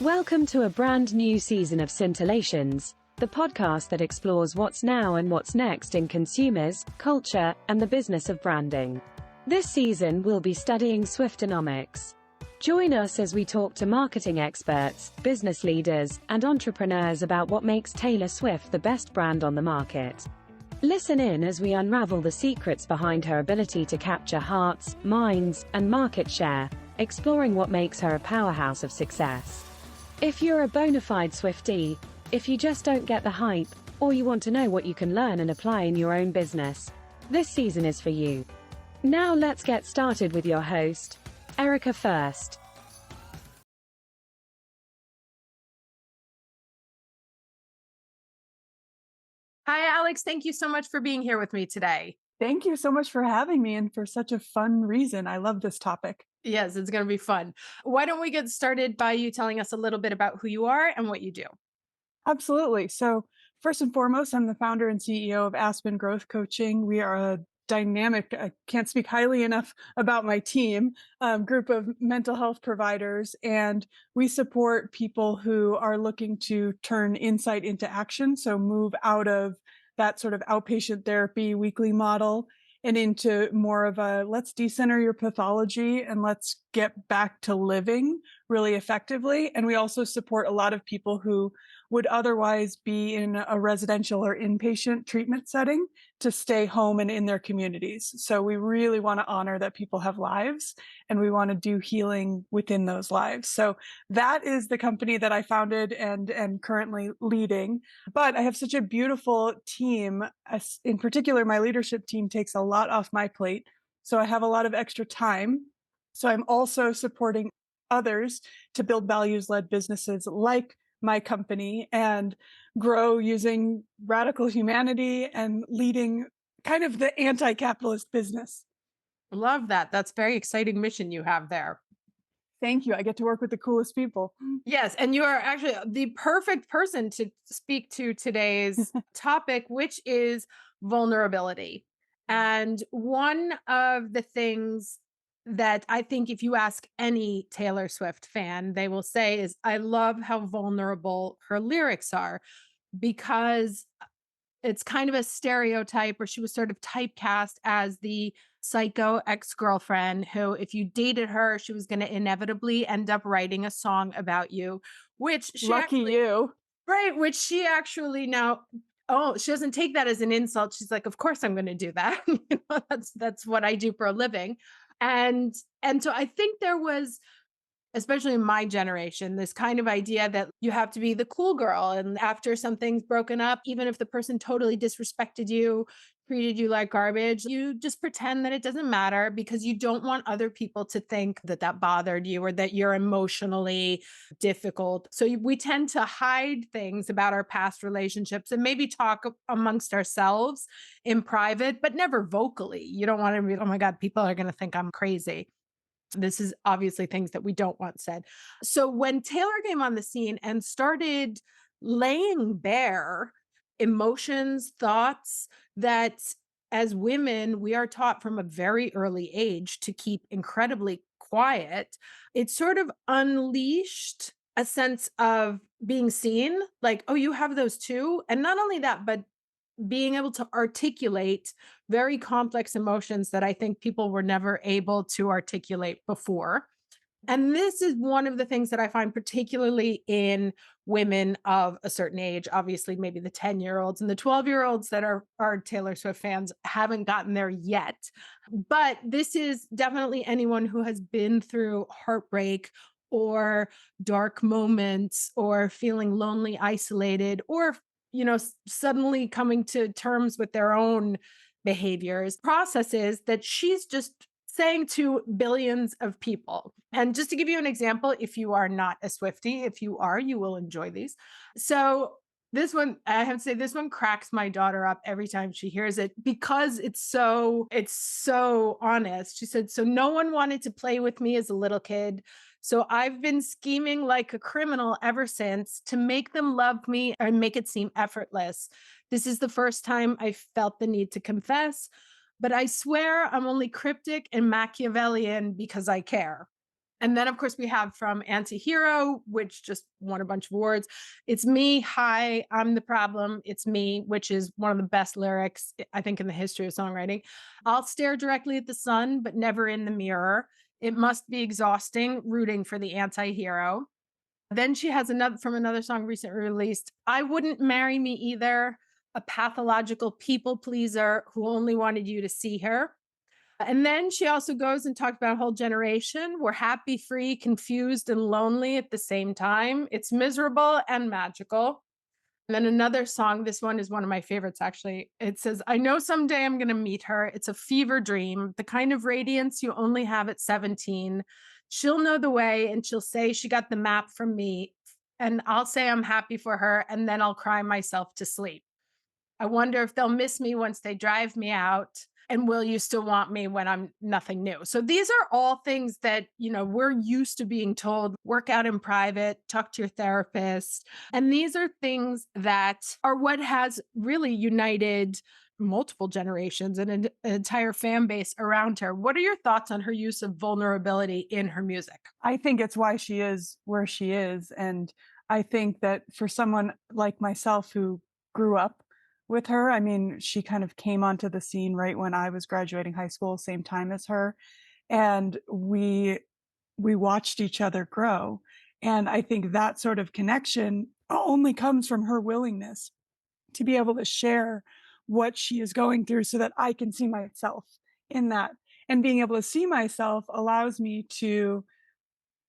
Welcome to a brand new season of Scintillations, the podcast that explores what's now and what's next in consumers, culture, and the business of branding. This season, we'll be studying Swiftonomics. Join us as we talk to marketing experts, business leaders, and entrepreneurs about what makes Taylor Swift the best brand on the market. Listen in as we unravel the secrets behind her ability to capture hearts, minds, and market share, exploring what makes her a powerhouse of success. If you're a bona fide Swiftie, if you just don't get the hype, or you want to know what you can learn and apply in your own business, this season is for you. Now let's get started with your host, Erica First. Hi, Alex. Thank you so much for being here with me today. Thank you so much for having me and for such a fun reason. I love this topic. Yes, it's going to be fun. Why don't we get started by you telling us a little bit about who you are and what you do? Absolutely. So first and foremost, I'm the founder and CEO of Aspen Growth Coaching. We are a dynamic, I can't speak highly enough about my team, group of mental health providers. And we support people who are looking to turn insight into action. So move out of that sort of outpatient therapy weekly model and into more of a let's decenter your pathology and let's get back to living really effectively. And we also support a lot of people who would otherwise be in a residential or inpatient treatment setting to stay home and in their communities. So we really want to honor that people have lives and we want to do healing within those lives. So that is the company that I founded and currently leading. But I have such a beautiful team. In particular, my leadership team takes a lot off my plate. So I have a lot of extra time. So I'm also supporting others to build values-led businesses like my company and grow using radical humanity and leading kind of the anti-capitalist business. Love that. That's a very exciting mission you have there. Thank you. I get to work with the coolest people. Yes, and you are actually the perfect person to speak to today's topic, which is vulnerability. And one of the things that I think if you ask any Taylor Swift fan, they will say is, I love how vulnerable her lyrics are, because it's kind of a stereotype, or she was sort of typecast as the psycho ex-girlfriend who, if you dated her, she was going to inevitably end up writing a song about you, which she Lucky actually, you. right, which she actually now, oh, she doesn't take that as an insult. She's like, of course I'm going to do that. That's what I do for a living. And so I think there was, especially in my generation, this kind of idea that you have to be the cool girl. And after something's broken up, even if the person totally disrespected you, treated you like garbage, you just pretend that it doesn't matter because you don't want other people to think that that bothered you or that you're emotionally difficult. So we tend to hide things about our past relationships and maybe talk amongst ourselves in private, but never vocally. You don't want to be, oh my God, people are going to think I'm crazy. This is obviously things that we don't want said. So when Taylor came on the scene and started laying bare emotions, thoughts that as women, we are taught from a very early age to keep incredibly quiet, it sort of unleashed a sense of being seen, like, oh, you have those too. And not only that, but being able to articulate very complex emotions that I think people were never able to articulate before. And this is one of the things that I find particularly in women of a certain age. Obviously, maybe the 10-year-olds and the 12-year-olds that are Taylor Swift fans haven't gotten there yet. But this is definitely anyone who has been through heartbreak or dark moments or feeling lonely, isolated, or suddenly coming to terms with their own behaviors, processes that she's just saying to billions of people. And just to give you an example, if you are not a Swiftie, if you are, you will enjoy these. So this one, I have to say, this one cracks my daughter up every time she hears it because it's so honest. She said, so no one wanted to play with me as a little kid. So I've been scheming like a criminal ever since to make them love me and make it seem effortless. This is the first time I felt the need to confess, but I swear I'm only cryptic and Machiavellian because I care. And then, of course, we have from Antihero, which just won a bunch of awards. It's me. Hi, I'm the problem. It's me, which is one of the best lyrics, I think, in the history of songwriting. I'll stare directly at the sun, but never in the mirror. It must be exhausting rooting for the anti-hero. Then she has another from another song recently released. I wouldn't marry me either. A pathological people pleaser who only wanted you to see her. And then she also goes and talks about a whole generation. We're happy, free, confused, and lonely at the same time. It's miserable and magical. And then another song, this one is one of my favorites, actually. It says, I know someday I'm going to meet her. It's a fever dream, the kind of radiance you only have at 17. She'll know the way and she'll say she got the map from me. And I'll say I'm happy for her. And then I'll cry myself to sleep. I wonder if they'll miss me once they drive me out. And will you still want me when I'm nothing new? So these are all things that, we're used to being told, work out in private, talk to your therapist. And these are things that are what has really united multiple generations and an entire fan base around her. What are your thoughts on her use of vulnerability in her music? I think it's why she is where she is. And I think that for someone like myself who grew up with her, I mean, she kind of came onto the scene right when I was graduating high school, same time as her. And we watched each other grow. And I think that sort of connection only comes from her willingness to be able to share what she is going through so that I can see myself in that. And being able to see myself allows me to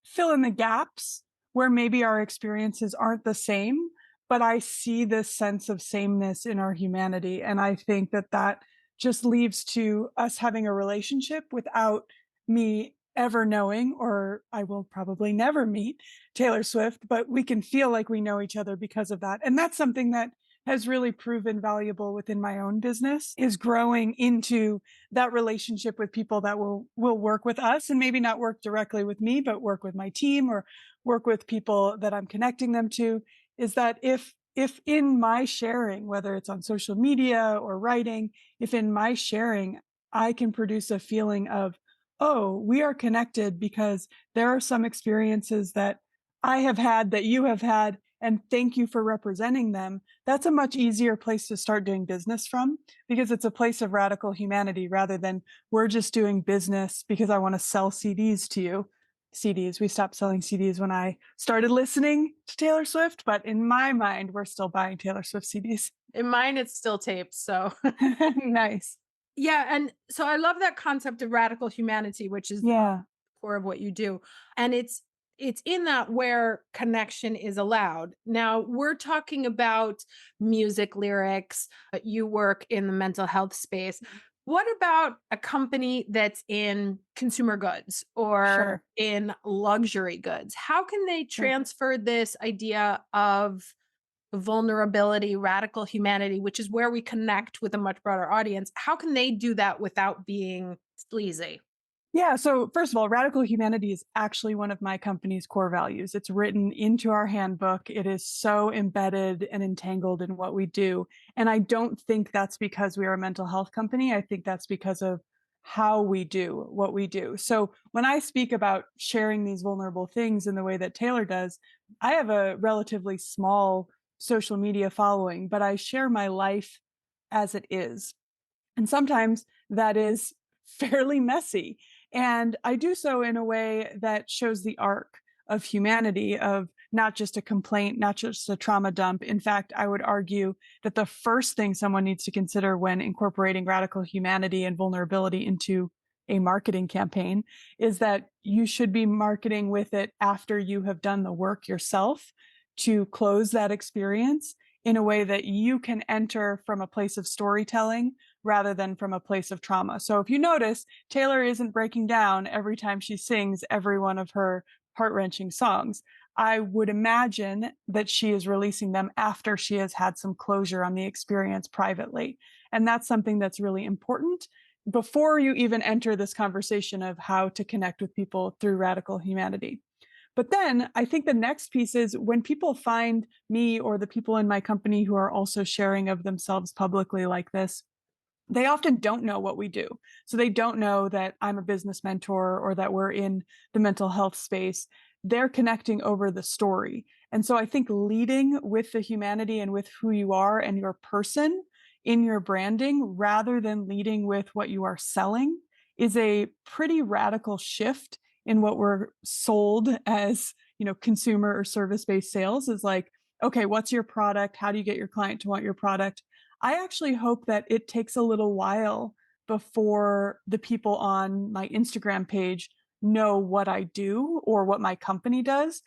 fill in the gaps where maybe our experiences aren't the same, but I see this sense of sameness in our humanity. And I think that that just leads to us having a relationship without me ever knowing, or I will probably never meet Taylor Swift, but we can feel like we know each other because of that. And that's something that has really proven valuable within my own business, is growing into that relationship with people that will work with us, and maybe not work directly with me, but work with my team or work with people that I'm connecting them to. Is that if in my sharing, whether it's on social media or writing, if in my sharing I can produce a feeling of, oh, we are connected because there are some experiences that I have had that you have had, and thank you for representing them, that's a much easier place to start doing business from, because it's a place of radical humanity rather than we're just doing business because I want to sell CDs to you. CDs, we stopped selling CDs when I started listening to Taylor Swift, but in my mind, we're still buying Taylor Swift CDs. In mine, it's still tapes. So Nice. yeah. And so I love that concept of radical humanity, which is Yeah. core of what you do. And it's in that where connection is allowed. Now, we're talking about music lyrics, but you work in the mental health space. What about a company that's in consumer goods or Sure. in luxury goods? How can they transfer this idea of vulnerability, radical humanity, which is where we connect with a much broader audience? How can they do that without being sleazy? Yeah. So, first of all, radical humanity is actually one of my company's core values. It's written into our handbook. It is so embedded and entangled in what we do. And I don't think that's because we are a mental health company. I think that's because of how we do what we do. So, when I speak about sharing these vulnerable things in the way that Taylor does, I have a relatively small social media following, but I share my life as it is. And sometimes that is fairly messy. And I do so in a way that shows the arc of humanity, of not just a complaint, not just a trauma dump. In fact, I would argue that the first thing someone needs to consider when incorporating radical humanity and vulnerability into a marketing campaign is that you should be marketing with it after you have done the work yourself to close that experience in a way that you can enter from a place of storytelling rather than from a place of trauma. So if you notice, Taylor isn't breaking down every time she sings every one of her heart-wrenching songs. I would imagine that she is releasing them after she has had some closure on the experience privately. And that's something that's really important before you even enter this conversation of how to connect with people through radical humanity. But then I think the next piece is when people find me or the people in my company who are also sharing of themselves publicly like this, they often don't know what we do. So they don't know that I'm a business mentor or that we're in the mental health space. They're connecting over the story. And so I think leading with the humanity and with who you are and your person in your branding rather than leading with what you are selling is a pretty radical shift in what we're sold as, consumer or service-based sales is like, okay, what's your product? How do you get your client to want your product? I actually hope that it takes a little while before the people on my Instagram page know what I do or what my company does.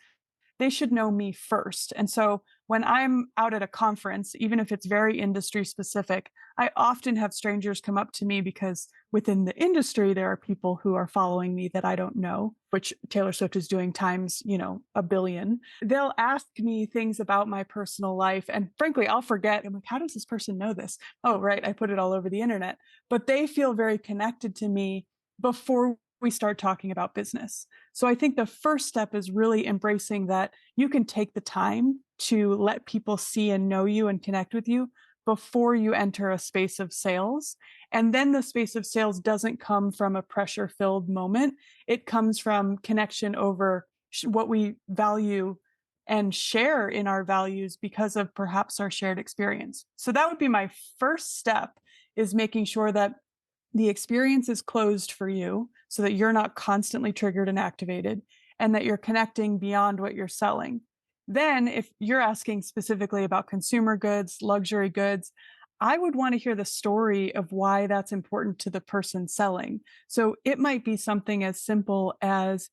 They should know me first. And so when I'm out at a conference, even if it's very industry specific, I often have strangers come up to me because within the industry, there are people who are following me that I don't know, which Taylor Swift is doing times, a billion. They'll ask me things about my personal life. And frankly, I'll forget. I'm like, how does this person know this? Oh, right. I put it all over the internet. But they feel very connected to me before we start talking about business. So I think the first step is really embracing that you can take the time to let people see and know you and connect with you before you enter a space of sales. And then the space of sales doesn't come from a pressure filled moment. It comes from connection over what we value and share in our values because of perhaps our shared experience. So that would be my first step, is making sure that the experience is closed for you so that you're not constantly triggered and activated, and that you're connecting beyond what you're selling. Then, if you're asking specifically about consumer goods, luxury goods, I would want to hear the story of why that's important to the person selling. So it might be something as simple as,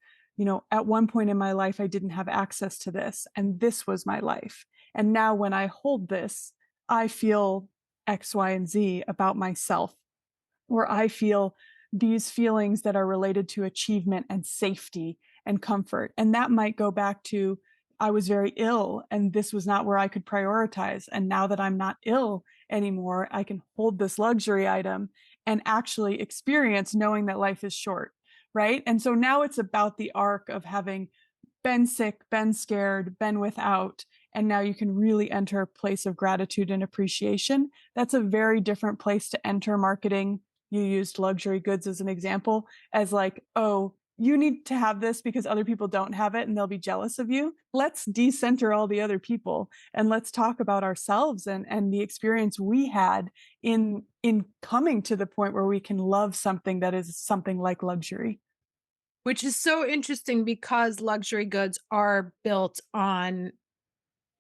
at one point in my life, I didn't have access to this, and this was my life. And now when I hold this, I feel X, Y, and Z about myself, or I feel these feelings that are related to achievement and safety and comfort. And that might go back to, I was very ill and this was not where I could prioritize. And now that I'm not ill anymore, I can hold this luxury item and actually experience knowing that life is short, right? And so now it's about the arc of having been sick, been scared, been without, and now you can really enter a place of gratitude and appreciation. That's a very different place to enter marketing. You used luxury goods as an example, as like, oh, you need to have this because other people don't have it and they'll be jealous of you. Let's decenter all the other people and let's talk about ourselves and the experience we had in coming to the point where we can love something that is something like luxury. Which is so interesting because luxury goods are built on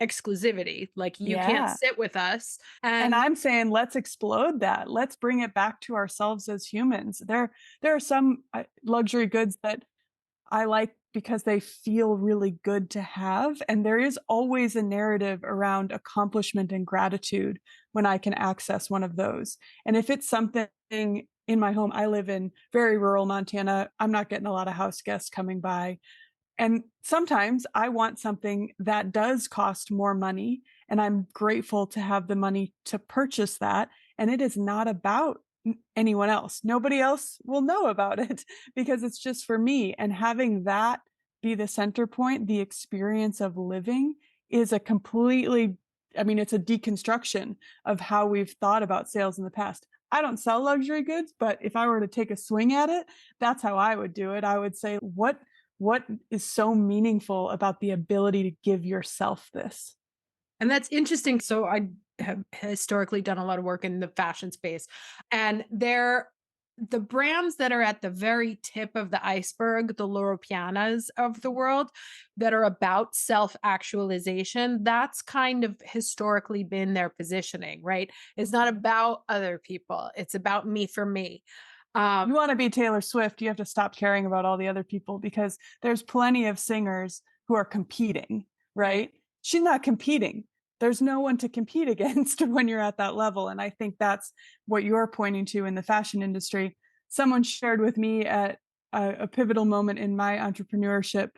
exclusivity. Like, you can't Yeah. sit with us. And And I'm saying, let's explode that. Let's bring it back to ourselves as humans. There are some luxury goods that I like because they feel really good to have. And there is always a narrative around accomplishment and gratitude when I can access one of those. And if it's something in my home, I live in very rural Montana, I'm not getting a lot of house guests coming by. And sometimes I want something that does cost more money, and I'm grateful to have the money to purchase that. And it is not about anyone else. Nobody else will know about it because it's just for me. And having that be the center point, the experience of living, is a completely, it's a deconstruction of how we've thought about sales in the past. I don't sell luxury goods, but if I were to take a swing at it, that's how I would do it. I would say, what is so meaningful about the ability to give yourself this? And that's interesting. So I have historically done a lot of work in the fashion space, and the brands that are at the very tip of the iceberg, the Loro Pianas of the world, that are about self-actualization, that's kind of historically been their positioning, right? It's not about other people. It's about me for me. You want to be Taylor Swift, you have to stop caring about all the other people because there's plenty of singers who are competing, right? She's not competing. There's no one to compete against when you're at that level. And I think that's what you're pointing to in the fashion industry. Someone shared with me at a pivotal moment in my entrepreneurship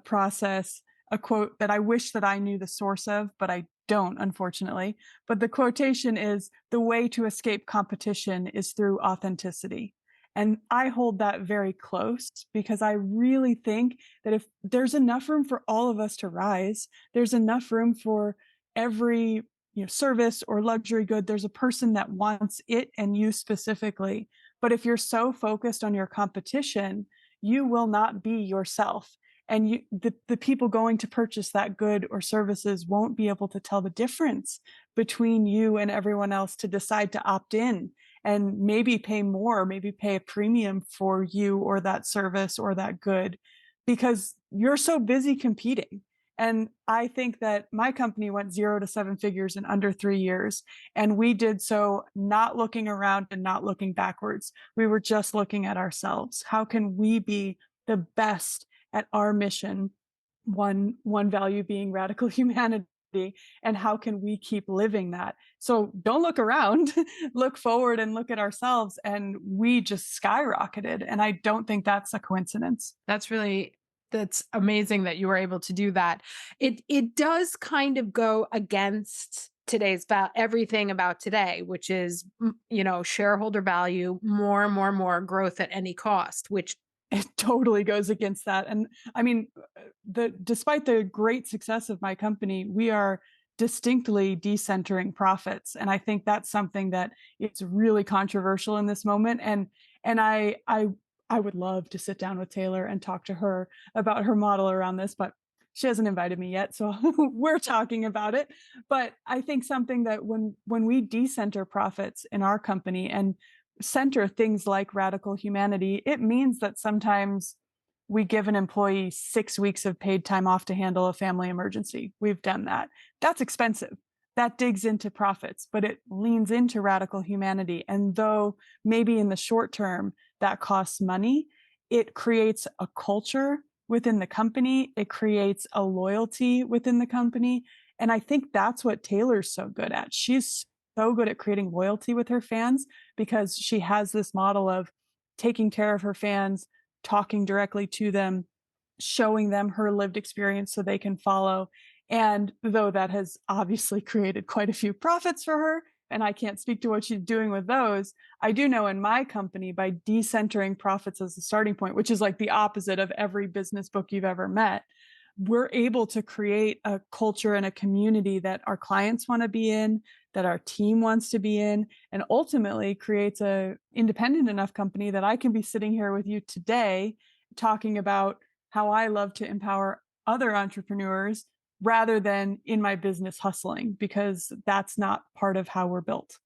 process a quote that I wish that I knew the source of, but I don't, unfortunately. But the quotation is, "The way to escape competition is through authenticity." And I hold that very close because I really think that if there's enough room for all of us to rise, there's enough room for every, service or luxury good. There's a person that wants it and you specifically. But if you're so focused on your competition, you will not be yourself. And the people going to purchase that good or services won't be able to tell the difference between you and everyone else to decide to opt in and maybe pay more, maybe pay a premium for you or that service or that good, because you're so busy competing. And I think that my company went 0 to 7 figures in under 3 years. And we did so not looking around and not looking backwards. We were just looking at ourselves. How can we be the best at our mission? One value being radical humanity. And how can we keep living that? So don't look around, look forward and look at ourselves. And we just skyrocketed. And I don't think that's a coincidence. That's amazing that you were able to do that. It does kind of go against today's everything about today, which is shareholder value, more growth at any cost, which it totally goes against that. And I mean, despite the great success of my company, we are distinctly decentering profits. And I think that's something that is really controversial in this moment. And I would love to sit down with Taylor and talk to her about her model around this, but she hasn't invited me yet. So we're talking about it. But I think something that when we decenter profits in our company and center things like radical humanity, it means that sometimes we give an employee 6 weeks of paid time off to handle a family emergency. We've done that. That's expensive. That digs into profits, but it leans into radical humanity. And though maybe in the short term that costs money, it creates a culture within the company. It creates a loyalty within the company. And I think that's what Taylor's so good at. She's so good at creating loyalty with her fans because she has this model of taking care of her fans, talking directly to them, showing them her lived experience so they can follow. And though that has obviously created quite a few profits for her, and I can't speak to what she's doing with those, I do know in my company, by decentering profits as a starting point, which is like the opposite of every business book you've ever met, we're able to create a culture and a community that our clients want to be in, that our team wants to be in, and ultimately creates a independent enough company that I can be sitting here with you today talking about how I love to empower other entrepreneurs rather than in my business hustling, because that's not part of how we're built.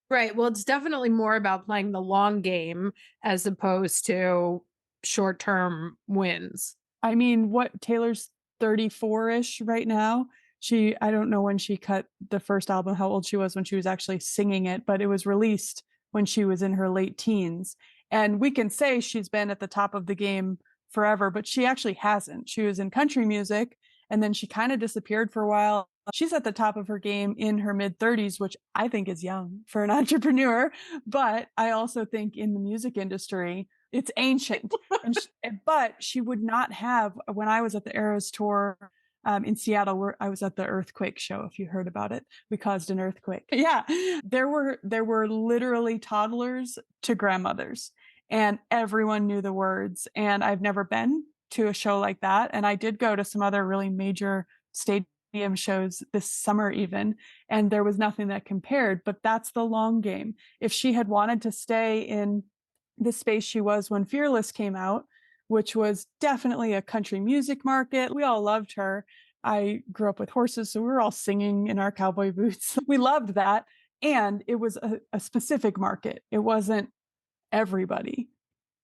Right. Well, it's definitely more about playing the long game as opposed to short-term wins. I mean, what Taylor's 34-ish right now. I don't know when she cut the first album, how old she was when she was actually singing it, but it was released when she was in her late teens. And we can say she's been at the top of the game forever, but she actually hasn't. She was in country music and then she kind of disappeared for a while. She's at the top of her game in her mid 30s, which I think is young for an entrepreneur. But I also think in the music industry, it's ancient. But she would not have, when I was at the Eras tour in Seattle, where I was at the earthquake show, if you heard about it, we caused an earthquake. Yeah, there were literally toddlers to grandmothers, and everyone knew the words. And I've never been to a show like that. And I did go to some other really major stadium shows this summer even, and there was nothing that compared. But that's the long game. If she had wanted to stay in the space she was when Fearless came out, which was definitely a country music market, we all loved her. I grew up with horses, so we were all singing in our cowboy boots. We loved that. And it was a specific market. It wasn't everybody.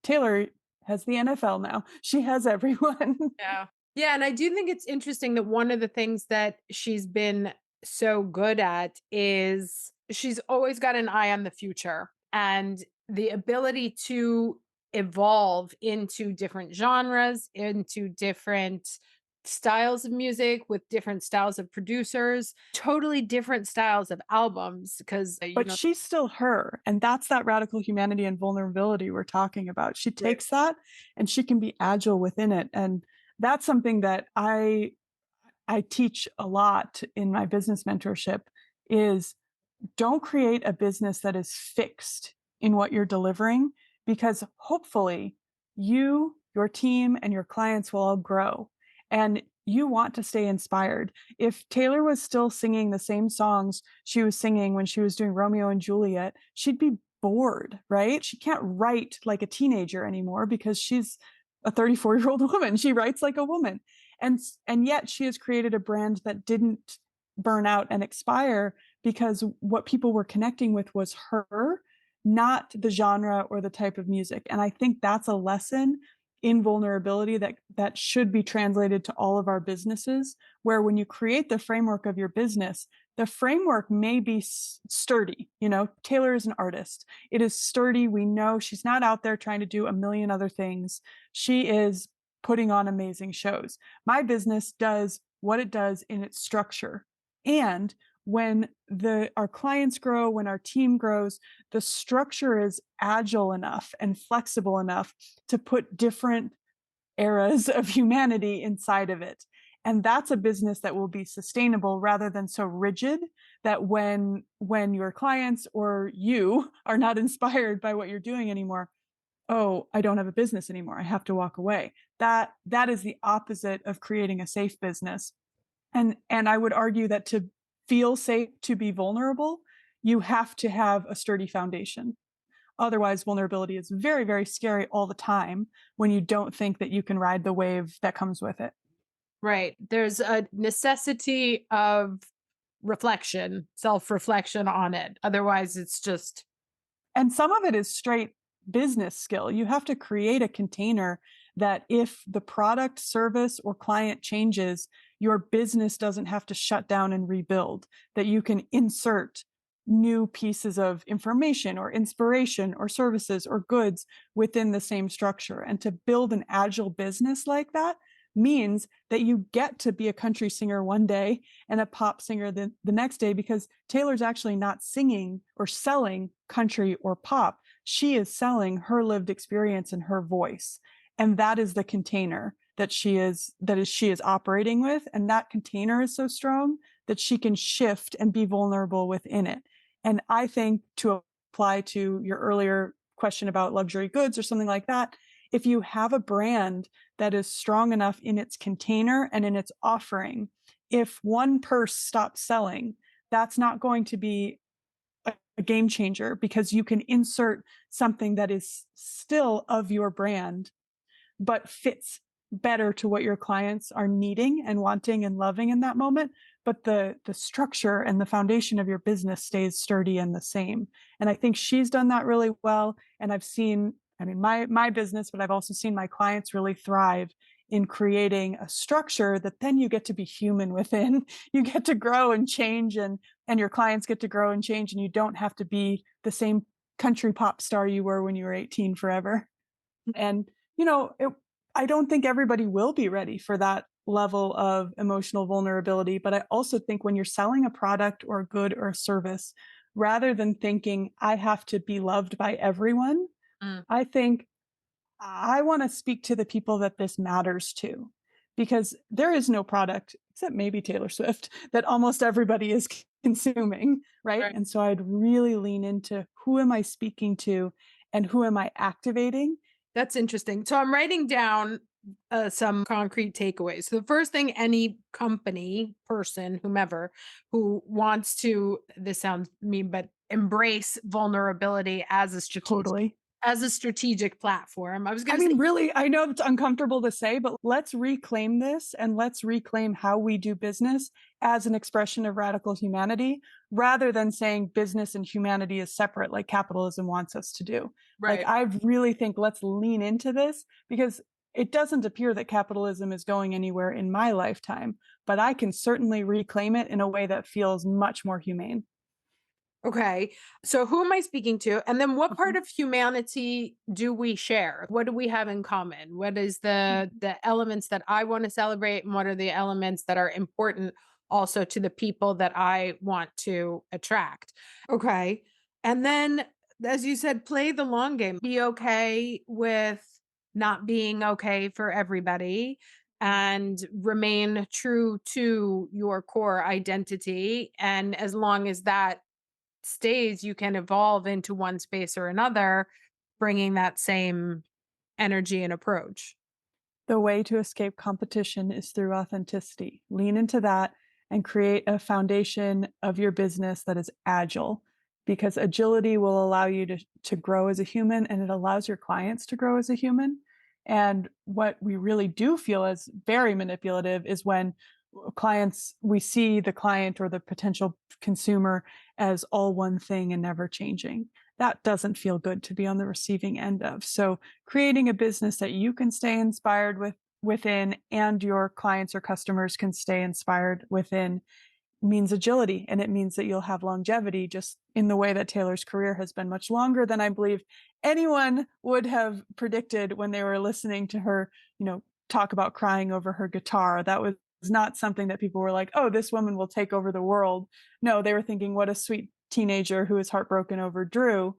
Taylor has the NFL now. She has everyone. Yeah. Yeah. And I do think it's interesting that one of the things that she's been so good at is she's always got an eye on the future and the ability to evolve into different genres, into different styles of music with different styles of producers, totally different styles of albums. Because, But she's still her. And that's that radical humanity and vulnerability we're talking about. She takes that and she can be agile within it. And that's something that I teach a lot in my business mentorship is don't create a business that is fixed in what you're delivering, because hopefully you, your team, and your clients will all grow. And you want to stay inspired. If Taylor was still singing the same songs she was singing when she was doing Romeo and Juliet, she'd be bored, right? She can't write like a teenager anymore because she's a 34-year-old woman. She writes like a woman. And yet she has created a brand that didn't burn out and expire because what people were connecting with was her, not the genre or the type of music. And I think that's a lesson in vulnerability that should be translated to all of our businesses, where when you create the framework of your business, the framework may be sturdy. Taylor is an artist. It is sturdy. We know she's not out there trying to do a million other things. She is putting on amazing shows. My business does what it does in its structure. And when our clients grow, when our team grows, the structure is agile enough and flexible enough to put different eras of humanity inside of it. And that's a business that will be sustainable rather than so rigid that when your clients or you are not inspired by what you're doing anymore, oh, I don't have a business anymore, I have to walk away. That is the opposite of creating a safe business. And I would argue that to feel safe, to be vulnerable, you have to have a sturdy foundation. Otherwise, vulnerability is very, very scary all the time when you don't think that you can ride the wave that comes with it. Right. There's a necessity of reflection, self-reflection on it. Otherwise, it's just. And some of it is straight business skill. You have to create a container that if the product, service, or client changes, your business doesn't have to shut down and rebuild, that you can insert new pieces of information or inspiration or services or goods within the same structure. And to build an agile business like that means that you get to be a country singer one day and a pop singer the next day, because Taylor's actually not singing or selling country or pop. She is selling her lived experience and her voice. And that is the container that she is operating with. And that container is so strong that she can shift and be vulnerable within it. And I think, to apply to your earlier question about luxury goods or something like that, if you have a brand that is strong enough in its container and in its offering, if one purse stops selling, that's not going to be a game changer, because you can insert something that is still of your brand, but fits better to what your clients are needing and wanting and loving in that moment. But the structure and the foundation of your business stays sturdy and the same. And I think she's done that really well. And I've seen, my business, but I've also seen my clients really thrive in creating a structure that then you get to be human within. You get to grow and change, and your clients get to grow and change, and you don't have to be the same country pop star you were when you were 18 forever. And I don't think everybody will be ready for that level of emotional vulnerability. But I also think when you're selling a product or a good or a service, rather than thinking I have to be loved by everyone, I think I want to speak to the people that this matters to, because there is no product, except maybe Taylor Swift, that almost everybody is consuming, right? And so I'd really lean into, who am I speaking to and who am I activating? That's interesting. So I'm writing down some concrete takeaways. So the first thing, any company, person, whomever, who wants to, this sounds mean, but embrace vulnerability as a strategic platform. Really, I know it's uncomfortable to say, but let's reclaim this, and let's reclaim how we do business as an expression of radical humanity, rather than saying business and humanity is separate, like capitalism wants us to do. Right. Like, I really think let's lean into this, because it doesn't appear that capitalism is going anywhere in my lifetime, but I can certainly reclaim it in a way that feels much more humane. Okay. So who am I speaking to? And then what part of humanity do we share? What do we have in common? What is the elements that I want to celebrate, and what are the elements that are important also to the people that I want to attract? Okay. And then, as you said, play the long game. Be okay with not being okay for everybody, and remain true to your core identity. And as long as that stays, you can evolve into one space or another, bringing that same energy and approach. The way to escape competition is through authenticity. Lean into that and create a foundation of your business that is agile, because agility will allow you to grow as a human, and it allows your clients to grow as a human. And what we really do feel as very manipulative is when we see the client or the potential consumer as all one thing and never changing. That doesn't feel good to be on the receiving end of. So creating a business that you can stay inspired within, and your clients or customers can stay inspired within, means agility. And it means that you'll have longevity, just in the way that Taylor's career has been much longer than I believe anyone would have predicted when they were listening to her, talk about crying over her guitar. That was not something that people were like, oh, this woman will take over the world. No, they were thinking, what a sweet teenager who is heartbroken over Drew.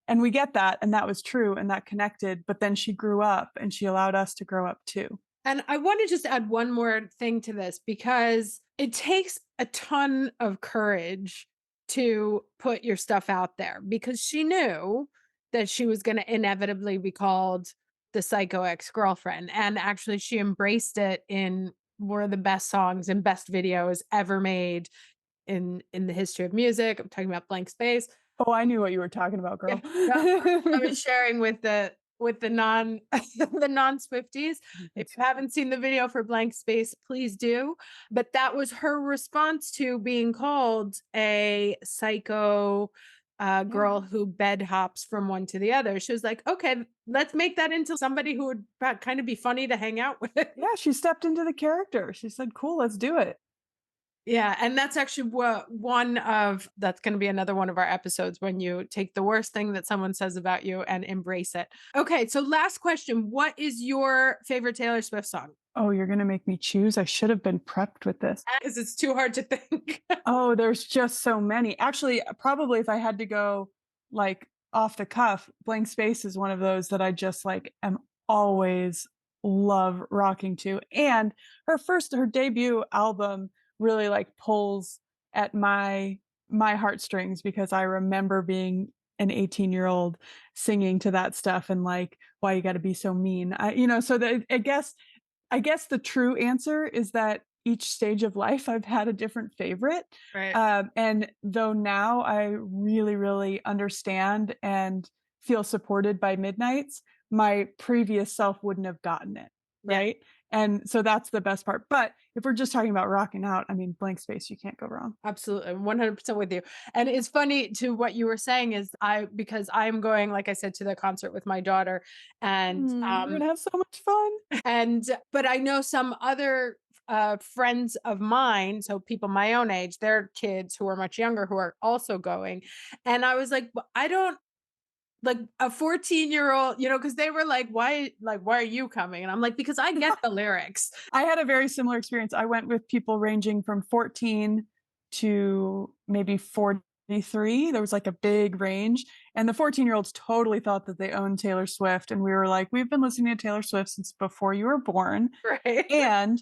And we get that. And that was true. And that connected. But then she grew up, and she allowed us to grow up too. And I want to just add one more thing to this, because it takes a ton of courage to put your stuff out there, because she knew that she was going to inevitably be called the psycho ex-girlfriend. And actually, she embraced it in one of the best songs and best videos ever made in the history of music. I'm talking about Blank Space. Oh, I knew what you were talking about, girl. Yeah, I was sharing with the non the non-Swifties. If you haven't seen the video for Blank Space, please do. But that was her response to being called a psycho girl who bed hops from one to the other. She was like, okay, let's make that into somebody who would kind of be funny to hang out with. Yeah, she stepped into the character. She said, cool, let's do it. Yeah. And that's actually that's going to be another one of our episodes, when you take the worst thing that someone says about you and embrace it. Okay. So last question. What is your favorite Taylor Swift song? Oh, you're going to make me choose. I should have been prepped with this. Because it's too hard to think. Oh, there's just so many. Actually, probably if I had to go like off the cuff, Blank Space is one of those that I just like am always love rocking to. And her debut album really like pulls at my heartstrings, because I remember being an 18-year-old singing to that stuff and like, why you got to be so mean. I guess the true answer is that each stage of life I've had a different favorite. Right. And though now I really, really understand and feel supported by Midnights, my previous self wouldn't have gotten it. Right. Yeah. And so that's the best part. But if we're just talking about rocking out, I mean, Blank Space, you can't go wrong. Absolutely. 100% with you. And it's funny to what you were saying is because I'm going, like I said, to the concert with my daughter, and we're going to have so much fun. But I know some other friends of mine, so people my own age, their kids who are much younger, who are also going. And I was like, I don't, like a 14-year-old, because they were like, why are you coming? And I'm like, because I get the lyrics. I had a very similar experience. I went with people ranging from 14 to maybe 43. There was like a big range. And the 14-year-olds totally thought that they owned Taylor Swift. And we were like, we've been listening to Taylor Swift since before you were born. Right. And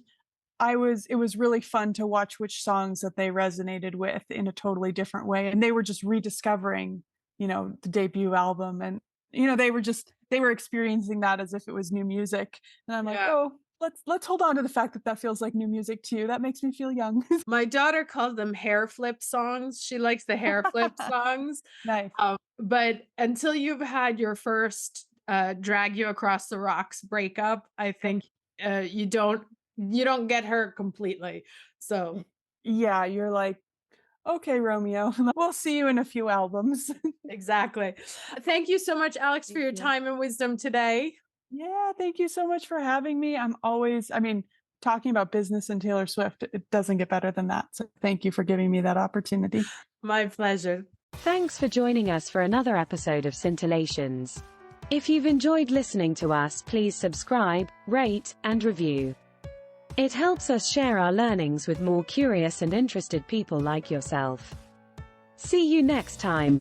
it was really fun to watch which songs that they resonated with in a totally different way. And they were just rediscovering the debut album, and they were experiencing that as if it was new music. And I'm like, oh, let's hold on to the fact that feels like new music to you. That makes me feel young. My daughter calls them hair flip songs. She likes the hair flip songs. Nice. But until you've had your first drag you across the rocks breakup, I think you don't get her completely. So yeah, you're like, okay, Romeo, we'll see you in a few albums. Exactly. Thank you so much, Alex, for your time and wisdom today. Yeah, thank you so much for having me. Talking about business and Taylor Swift, it doesn't get better than that. So thank you for giving me that opportunity. My pleasure. Thanks for joining us for another episode of Scintillations. If you've enjoyed listening to us, please subscribe, rate, and review. It helps us share our learnings with more curious and interested people like yourself. See you next time.